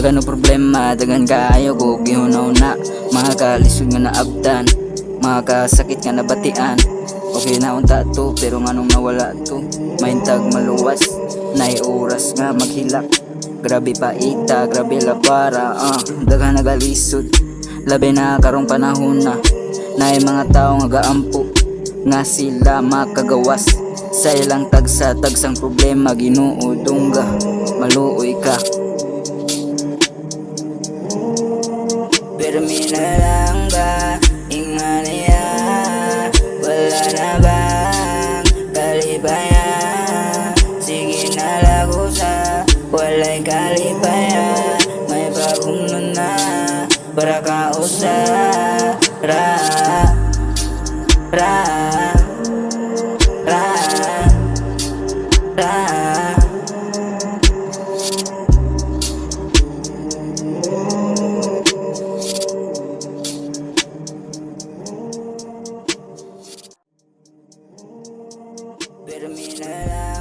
Dagan o problema, dagan kaayo ko gihuna-una. Mga kalisod nga naabdan, mga kasakit nga nabatian. Okay na unta to, pero nganong nawala to. Mahintag maluwas, nay oras nga maghilak. Grabe pa ita, grabe la para dagan nagalisod, labi na karong panahon na. Nay mga tao nga gaampo, nga sila makagawas. Sa ilang tagsang problema, Ginoo dungga, maluoy ka. Permi na lang ba, ingaliya, wala na bang kalibayan? Sige na lago sa walay kalibayan. May bagong na para kausa ra ra ra ra. Permi na lang.